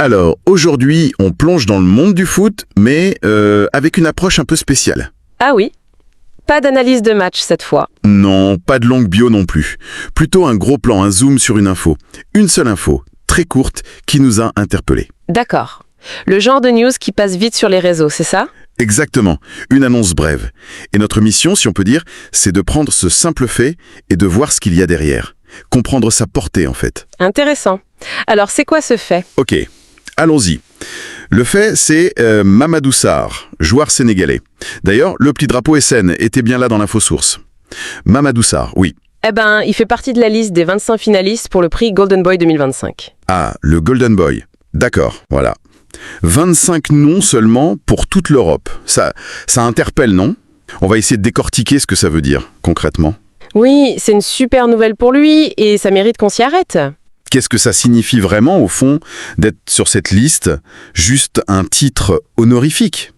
Alors, aujourd'hui, on plonge dans le monde du foot, mais avec une approche un peu spéciale. Ah oui, pas d'analyse de match cette fois. Non, pas de longue bio non plus. Plutôt un gros plan, un zoom sur une info. Une seule info, très courte, qui nous a interpellés. D'accord. Le genre de news qui passe vite sur les réseaux, c'est ça? Exactement, une annonce brève. Et notre mission, si on peut dire, c'est de prendre ce simple fait et de voir ce qu'il y a derrière. Comprendre sa portée, en fait. Intéressant. Alors, c'est quoi ce fait? Ok, allons-y. Le fait, c'est Mamadou Sarr, joueur sénégalais. D'ailleurs, le petit drapeau SN était bien là dans l'info source. Mamadou Sarr, oui. Eh ben, il fait partie de la liste des 25 finalistes pour le prix Golden Boy 2025. Ah, le Golden Boy. D'accord, voilà. 25 noms seulement pour toute l'Europe. Ça interpelle, non? On va essayer de décortiquer ce que ça veut dire, concrètement. Oui, c'est une super nouvelle pour lui et ça mérite qu'on s'y arrête. Qu'est-ce que ça signifie vraiment, au fond, d'être sur cette liste? Juste un titre honorifique.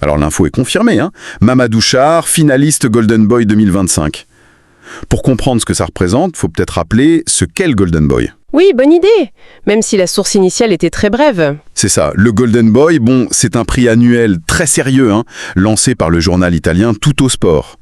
Alors l'info est confirmée, hein. Mamadou Sarr, finaliste Golden Boy 2025. Pour comprendre ce que ça représente, faut peut-être rappeler ce qu'est le Golden Boy. Oui, bonne idée, même si la source initiale était très brève. C'est ça, le Golden Boy, bon, c'est un prix annuel très sérieux, hein, lancé par le journal italien Tutto Sport.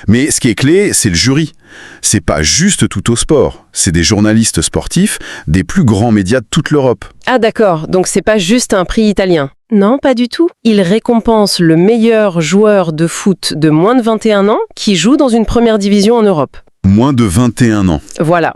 Mais ce qui est clé, c'est le jury. C'est pas juste Tutto Sport, c'est des journalistes sportifs des plus grands médias de toute l'Europe. Ah d'accord, donc c'est pas juste un prix italien. Non, pas du tout. Il récompense le meilleur joueur de foot de moins de 21 ans qui joue dans une première division en Europe. Moins de 21 ans. Voilà.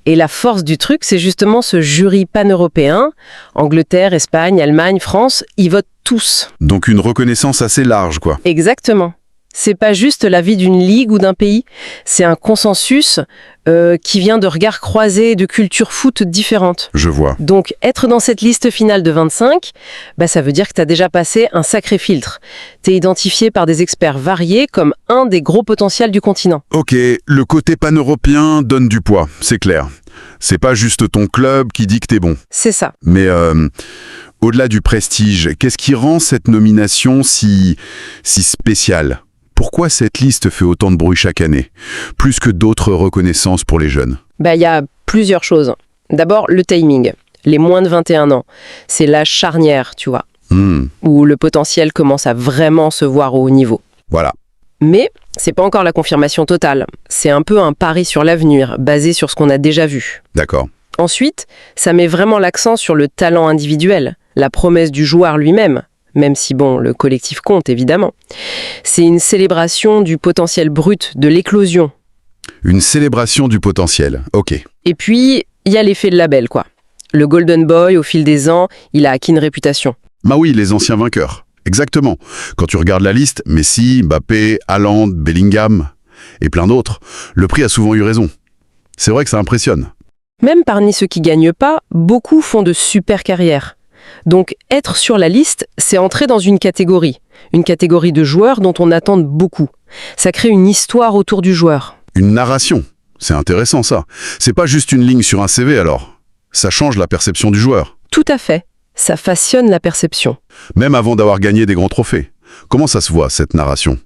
Et la force du truc, c'est justement ce jury pan-européen. Angleterre, Espagne, Allemagne, France, ils votent tous. Donc une reconnaissance assez large, quoi. Exactement. C'est pas juste l'avis d'une ligue ou d'un pays, c'est un consensus qui vient de regards croisés et de cultures foot différentes. Je vois. Donc, être dans cette liste finale de 25, ça veut dire que tu as déjà passé un sacré filtre. Tu es identifié par des experts variés comme un des gros potentiels du continent. Ok, le côté pan-européen donne du poids, c'est clair. C'est pas juste ton club qui dit que t'es bon. C'est ça. Mais au-delà du prestige, qu'est-ce qui rend cette nomination si spéciale ? Pourquoi cette liste fait autant de bruit chaque année, plus que d'autres reconnaissances pour les jeunes? Il y a plusieurs choses. D'abord, le timing. Les moins de 21 ans. C'est l'âge charnière, tu vois, où le potentiel commence à vraiment se voir au haut niveau. Voilà. Mais c'est pas encore la confirmation totale. C'est un peu un pari sur l'avenir, basé sur ce qu'on a déjà vu. D'accord. Ensuite, ça met vraiment l'accent sur le talent individuel, la promesse du joueur lui-même. Même si, le collectif compte, évidemment. C'est une célébration du potentiel brut, de l'éclosion. Une célébration du potentiel, ok. Et puis, il y a l'effet de label, quoi. Le Golden Boy, au fil des ans, il a acquis une réputation. Bah oui, les anciens vainqueurs. Exactement. Quand tu regardes la liste, Messi, Mbappé, Haaland, Bellingham et plein d'autres, le prix a souvent eu raison. C'est vrai que ça impressionne. Même parmi ceux qui gagnent pas, beaucoup font de super carrières. Donc, être sur la liste, c'est entrer dans une catégorie de joueurs dont on attend beaucoup. Ça crée une histoire autour du joueur. Une narration. C'est intéressant, ça. C'est pas juste une ligne sur un CV, alors. Ça change la perception du joueur. Tout à fait. Ça façonne la perception. Même avant d'avoir gagné des grands trophées. Comment ça se voit, cette narration?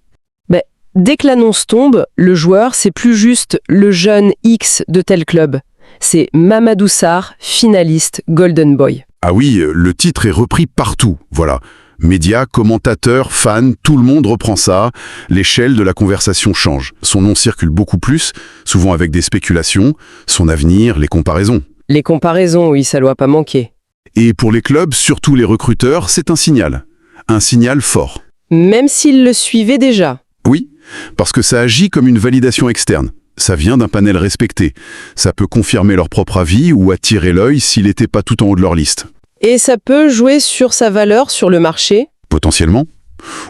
Dès que l'annonce tombe, le joueur, c'est plus juste le jeune X de tel club. C'est Mamadou Sarr, finaliste Golden Boy. Ah oui, le titre est repris partout, voilà. Médias, commentateurs, fans, tout le monde reprend ça. L'échelle de la conversation change. Son nom circule beaucoup plus, souvent avec des spéculations, son avenir, les comparaisons. Les comparaisons, oui, ça doit pas manquer. Et pour les clubs, surtout les recruteurs, c'est un signal. Un signal fort. Même s'ils le suivaient déjà. Oui, parce que ça agit comme une validation externe. Ça vient d'un panel respecté. Ça peut confirmer leur propre avis ou attirer l'œil s'il n'était pas tout en haut de leur liste. Et ça peut jouer sur sa valeur sur le marché? Potentiellement.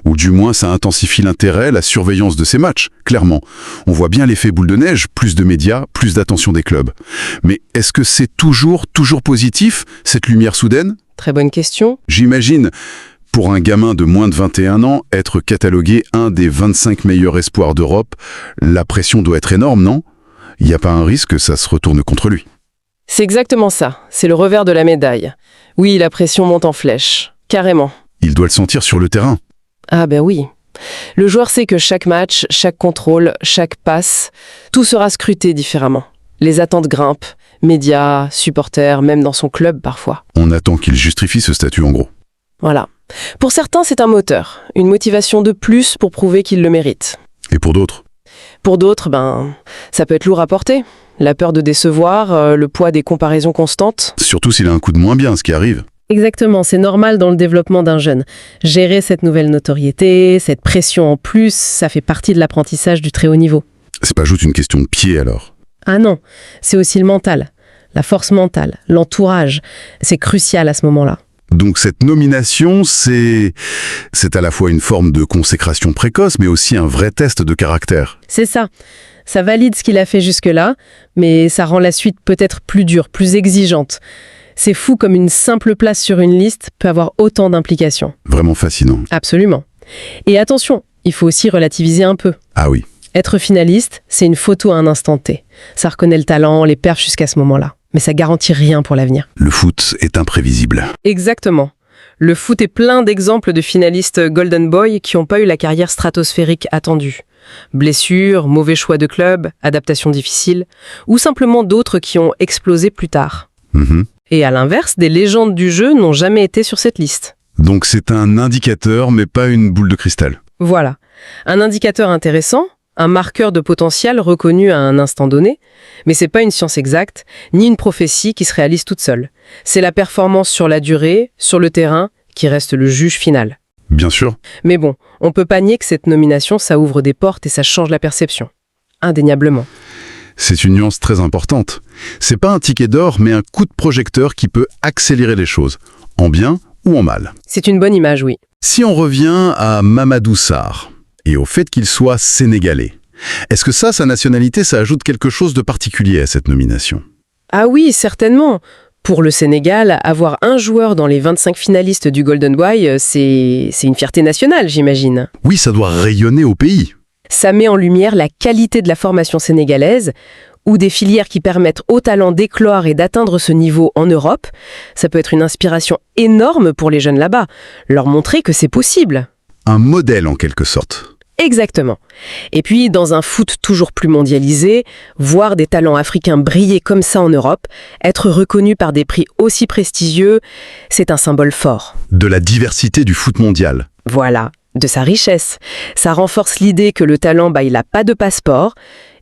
Ou du moins, ça intensifie l'intérêt, la surveillance de ces matchs, clairement. On voit bien l'effet boule de neige, plus de médias, plus d'attention des clubs. Mais est-ce que c'est toujours positif, cette lumière soudaine? Très bonne question. J'imagine, pour un gamin de moins de 21 ans, être catalogué un des 25 meilleurs espoirs d'Europe, la pression doit être énorme, non? Il n'y a pas un risque que ça se retourne contre lui? C'est exactement ça. C'est le revers de la médaille. Oui, la pression monte en flèche. Carrément. Il doit le sentir sur le terrain. Ah oui. Le joueur sait que chaque match, chaque contrôle, chaque passe, tout sera scruté différemment. Les attentes grimpent. Médias, supporters, même dans son club parfois. On attend qu'il justifie ce statut en gros. Voilà. Pour certains, c'est un moteur, une motivation de plus pour prouver qu'il le mérite. Et pour d'autres? Pour d'autres, ça peut être lourd à porter. La peur de décevoir, le poids des comparaisons constantes. Surtout s'il a un coup de moins bien, ce qui arrive. Exactement, c'est normal dans le développement d'un jeune. Gérer cette nouvelle notoriété, cette pression en plus, ça fait partie de l'apprentissage du très haut niveau. C'est pas juste une question de pied alors? Ah non, c'est aussi le mental, la force mentale, l'entourage. C'est crucial à ce moment-là. Donc cette nomination, c'est à la fois une forme de consécration précoce, mais aussi un vrai test de caractère. C'est ça. Ça valide ce qu'il a fait jusque-là, mais ça rend la suite peut-être plus dure, plus exigeante. C'est fou comme une simple place sur une liste peut avoir autant d'implications. Vraiment fascinant. Absolument. Et attention, il faut aussi relativiser un peu. Ah oui. Être finaliste, c'est une photo à un instant T. Ça reconnaît le talent, les perfs jusqu'à ce moment-là. Mais ça garantit rien pour l'avenir. Le foot est imprévisible. Exactement. Le foot est plein d'exemples de finalistes Golden Boy qui n'ont pas eu la carrière stratosphérique attendue. Blessures, mauvais choix de club, adaptation difficile, ou simplement d'autres qui ont explosé plus tard. Et à l'inverse, des légendes du jeu n'ont jamais été sur cette liste. Donc c'est un indicateur, mais pas une boule de cristal. Voilà. Un indicateur intéressant, un marqueur de potentiel reconnu à un instant donné, mais c'est pas une science exacte, ni une prophétie qui se réalise toute seule. C'est la performance sur la durée, sur le terrain, qui reste le juge final. Bien sûr. Mais bon, on peut pas nier que cette nomination, ça ouvre des portes et ça change la perception. Indéniablement. C'est une nuance très importante. C'est pas un ticket d'or, mais un coup de projecteur qui peut accélérer les choses, en bien ou en mal. C'est une bonne image, oui. Si on revient à Mamadou Sarr, et au fait qu'il soit sénégalais, est-ce que sa nationalité, ça ajoute quelque chose de particulier à cette nomination? Ah oui, certainement. Pour le Sénégal, avoir un joueur dans les 25 finalistes du Golden Boy, c'est une fierté nationale, j'imagine. Oui, ça doit rayonner au pays. Ça met en lumière la qualité de la formation sénégalaise, ou des filières qui permettent aux talents d'éclore et d'atteindre ce niveau en Europe. Ça peut être une inspiration énorme pour les jeunes là-bas, leur montrer que c'est possible. Un modèle en quelque sorte. Exactement. Et puis, dans un foot toujours plus mondialisé, voir des talents africains briller comme ça en Europe, être reconnus par des prix aussi prestigieux, c'est un symbole fort. De la diversité du foot mondial. Voilà, de sa richesse. Ça renforce l'idée que le talent, il n'a pas de passeport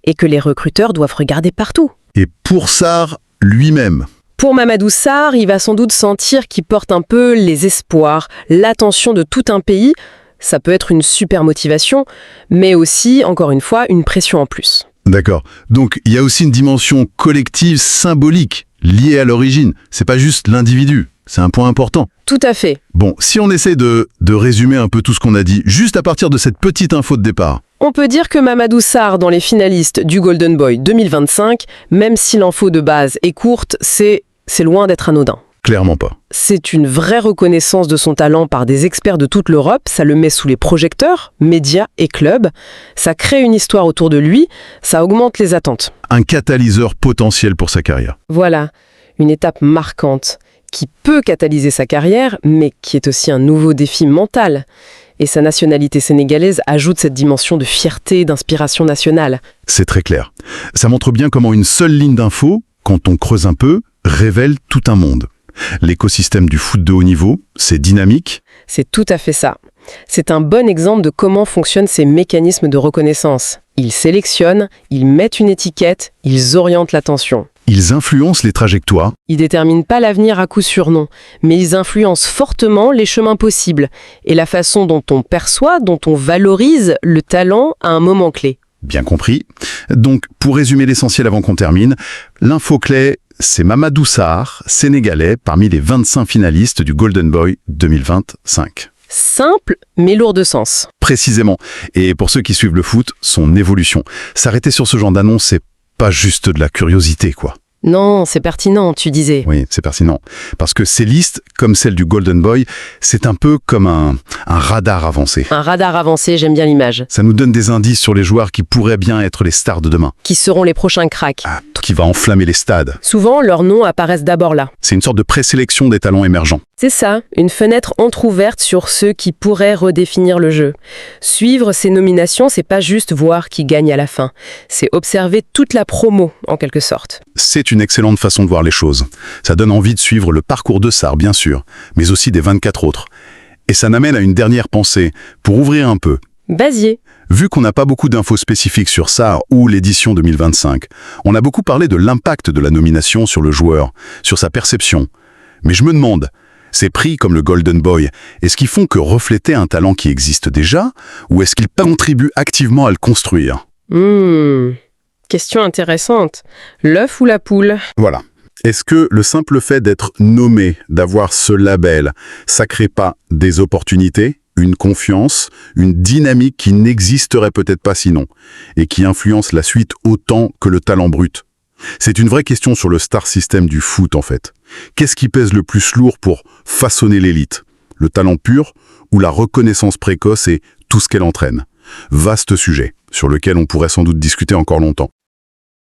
et que les recruteurs doivent regarder partout. Et pour Sarr lui-même. Pour Mamadou Sarr, il va sans doute sentir qu'il porte un peu les espoirs, l'attention de tout un pays. Ça peut être une super motivation, mais aussi, encore une fois, une pression en plus. D'accord. Donc, il y a aussi une dimension collective symbolique liée à l'origine. C'est pas juste l'individu. C'est un point important. Tout à fait. Bon, si on essaie de résumer un peu tout ce qu'on a dit, juste à partir de cette petite info de départ. On peut dire que Mamadou Sarr, dans les finalistes du Golden Boy 2025, même si l'info de base est courte, c'est loin d'être anodin. Clairement pas. C'est une vraie reconnaissance de son talent par des experts de toute l'Europe, ça le met sous les projecteurs, médias et clubs, ça crée une histoire autour de lui, ça augmente les attentes. Un catalyseur potentiel pour sa carrière. Voilà, une étape marquante qui peut catalyser sa carrière, mais qui est aussi un nouveau défi mental. Et sa nationalité sénégalaise ajoute cette dimension de fierté, d'inspiration nationale. C'est très clair. Ça montre bien comment une seule ligne d'info, quand on creuse un peu, révèle tout un monde. L'écosystème du foot de haut niveau, c'est dynamique. C'est tout à fait ça. C'est un bon exemple de comment fonctionnent ces mécanismes de reconnaissance. Ils sélectionnent, ils mettent une étiquette, ils orientent l'attention. Ils influencent les trajectoires. Ils déterminent pas l'avenir à coup sûr, non, mais ils influencent fortement les chemins possibles et la façon dont on perçoit, dont on valorise le talent à un moment clé. Bien compris. Donc, pour résumer l'essentiel avant qu'on termine, l'info clé, c'est Mamadou Sarr, sénégalais, parmi les 25 finalistes du Golden Boy 2025. Simple, mais lourd de sens. Précisément. Et pour ceux qui suivent le foot, son évolution. S'arrêter sur ce genre d'annonce, c'est pas juste de la curiosité, quoi. Non, c'est pertinent, tu disais. Oui, c'est pertinent. Parce que ces listes, comme celle du Golden Boy, c'est un peu comme un radar avancé. Un radar avancé, j'aime bien l'image. Ça nous donne des indices sur les joueurs qui pourraient bien être les stars de demain. Qui seront les prochains cracks. Qui va enflammer les stades. Souvent, leurs noms apparaissent d'abord là. C'est une sorte de présélection des talents émergents. C'est ça, une fenêtre entrouverte sur ceux qui pourraient redéfinir le jeu. Suivre ces nominations, c'est pas juste voir qui gagne à la fin. C'est observer toute la promo, en quelque sorte. C'est une excellente façon de voir les choses. Ça donne envie de suivre le parcours de Sarr, bien sûr, mais aussi des 24 autres. Et ça m'amène à une dernière pensée, pour ouvrir un peu. Basier. Vu qu'on n'a pas beaucoup d'infos spécifiques sur Sarr ou l'édition 2025, on a beaucoup parlé de l'impact de la nomination sur le joueur, sur sa perception. Mais je me demande, ces prix comme le Golden Boy, est-ce qu'ils font que refléter un talent qui existe déjà, ou est-ce qu'ils contribuent activement à le construire ? Question intéressante. L'œuf ou la poule ? Voilà. Est-ce que le simple fait d'être nommé, d'avoir ce label, ça crée pas des opportunités, une confiance, une dynamique qui n'existerait peut-être pas sinon, et qui influence la suite autant que le talent brut ? C'est une vraie question sur le star system du foot en fait. Qu'est-ce qui pèse le plus lourd pour façonner l'élite ? Le talent pur ou la reconnaissance précoce et tout ce qu'elle entraîne ? Vaste sujet, sur lequel on pourrait sans doute discuter encore longtemps.